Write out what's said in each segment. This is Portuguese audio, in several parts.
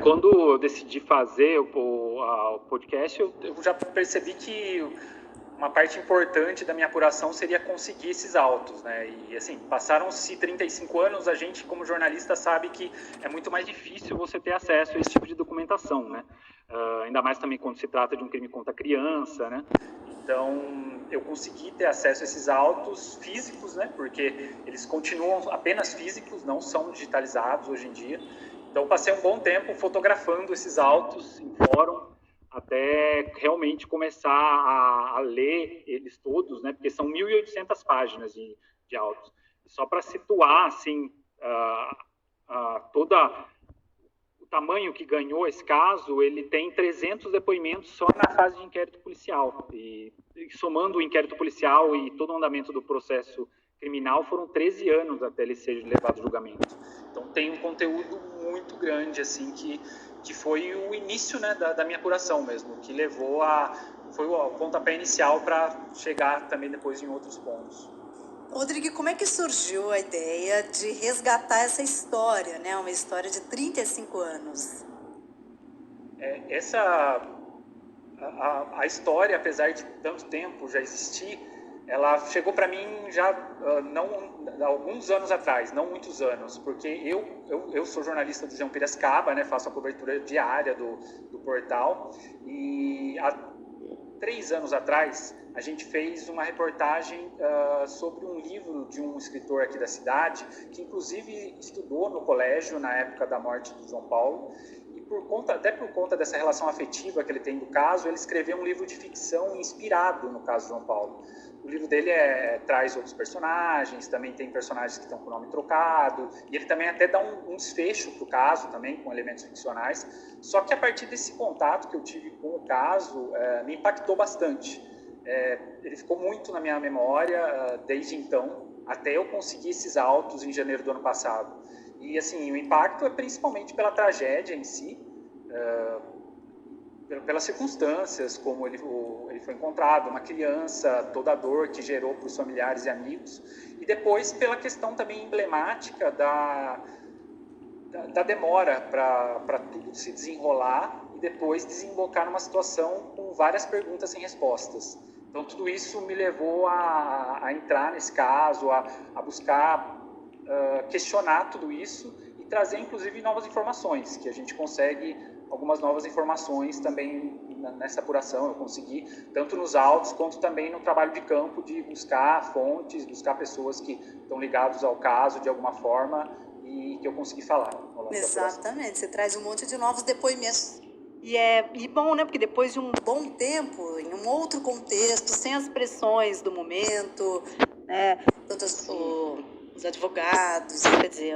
Quando eu decidi fazer o podcast, eu já percebi que uma parte importante da minha apuração seria conseguir esses autos, né? E assim, passaram-se 35 anos, a gente como jornalista sabe que é muito mais difícil você ter acesso a esse tipo de documentação, né? Ainda mais também quando se trata de um crime contra a criança, né? Então, eu consegui ter acesso a esses autos físicos, né? Porque eles continuam apenas físicos, não são digitalizados hoje em dia. Então, passei um bom tempo fotografando esses autos em fórum, até realmente começar a ler eles todos, né? Porque são 1.800 páginas de autos. Só para situar, assim, toda o tamanho que ganhou esse caso, ele tem 300 depoimentos só na fase de inquérito policial. E somando o inquérito policial e todo o andamento do processo criminal, foram 13 anos até ele ser levado a julgamento. Então, tem um conteúdo muito grande, assim, que foi o início, né, da minha apuração mesmo, que foi o pontapé inicial para chegar também depois em outros pontos. Rodrigo, como é que surgiu a ideia de resgatar essa história, né? Uma história de 35 anos. A história, apesar de tanto tempo já existir, ela chegou para mim já alguns anos atrás, não muitos anos, porque eu sou jornalista do João Piracicaba, né, faço a cobertura diária do portal, e há 3 anos atrás a gente fez uma reportagem sobre um livro de um escritor aqui da cidade, que inclusive estudou no colégio na época da morte do João Paulo, e até por conta dessa relação afetiva que ele tem do caso, ele escreveu um livro de ficção inspirado no caso do João Paulo. O livro dele traz outros personagens, também tem personagens que estão com o nome trocado, e ele também até dá um desfecho para o caso também, com elementos ficcionais. Só que a partir desse contato que eu tive com o caso, me impactou bastante. Ele ficou muito na minha memória desde então, até eu conseguir esses autos em janeiro do ano passado. E assim, o impacto é principalmente pela tragédia em si, pelas circunstâncias, como ele foi encontrado, uma criança, toda a dor que gerou para os familiares e amigos, e depois pela questão também emblemática da demora para tudo se desenrolar e depois desembocar numa situação com várias perguntas sem respostas. Então, tudo isso me levou a entrar nesse caso, a buscar questionar tudo isso e trazer, inclusive, novas informações, que a gente consegue algumas novas informações também nessa apuração. Eu consegui, tanto nos autos, quanto também no trabalho de campo, de buscar fontes, buscar pessoas que estão ligadas ao caso de alguma forma e que eu consegui falar. Exatamente, você traz um monte de novos depoimentos. E bom, né? Porque depois de um bom tempo, em um outro contexto, sem as pressões do momento, né? Tanto os advogados, quer dizer,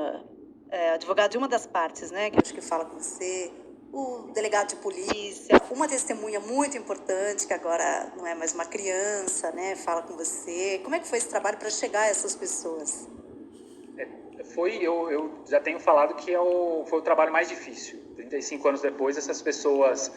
advogado de uma das partes, né? Que eu acho que fala com você, o delegado de polícia, uma testemunha muito importante, que agora não é mais uma criança, né? Fala com você. Como é que foi esse trabalho para chegar a essas pessoas? Eu já tenho falado que foi o trabalho mais difícil. 35 anos depois, essas pessoas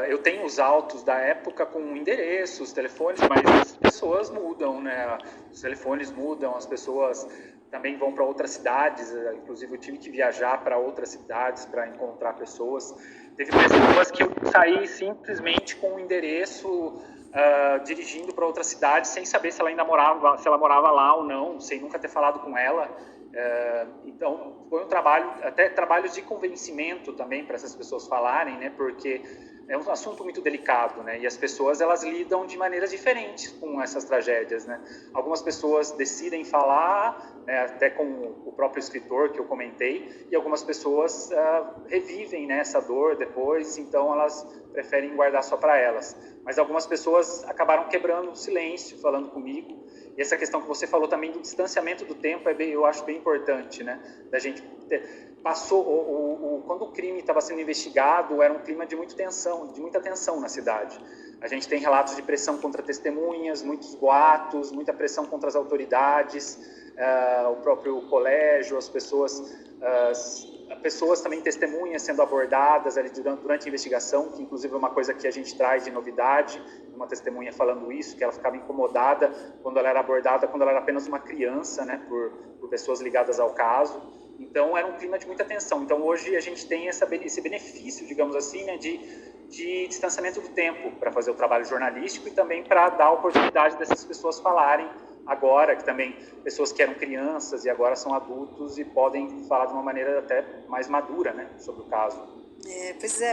eu tenho os autos da época com endereços, telefones, mas as pessoas mudam, né? Os telefones mudam, as pessoas também vão para outras cidades, inclusive eu tive que viajar para outras cidades para encontrar pessoas. Teve pessoas que eu saí simplesmente com o endereço, dirigindo para outra cidade sem saber se ela morava lá ou não, sem nunca ter falado com ela. Então, foi um trabalho, até trabalhos de convencimento também para essas pessoas falarem, né? Porque é um assunto muito delicado, né? E as pessoas, elas lidam de maneiras diferentes com essas tragédias, né? Algumas pessoas decidem falar, né? Até com o próprio escritor que eu comentei, e algumas pessoas revivem, né, essa dor depois, então elas preferem guardar só para elas. Mas algumas pessoas acabaram quebrando o silêncio, falando comigo. E essa questão que você falou também do distanciamento do tempo, eu acho bem importante, né? Da gente quando o crime estava sendo investigado, era um clima de muita tensão na cidade. A gente tem relatos de pressão contra testemunhas, muitos boatos, muita pressão contra as autoridades, o próprio colégio, as pessoas também testemunhas sendo abordadas ali durante a investigação, que inclusive é uma coisa que a gente traz de novidade, uma testemunha falando isso, que ela ficava incomodada quando ela era abordada, quando ela era apenas uma criança, né, por pessoas ligadas ao caso. Então, era um clima de muita tensão. Então, hoje a gente tem esse benefício, digamos assim, né, de distanciamento do tempo para fazer o trabalho jornalístico e também para dar a oportunidade dessas pessoas falarem agora, que também pessoas que eram crianças e agora são adultos e podem falar de uma maneira até mais madura, né, sobre o caso. Pois é.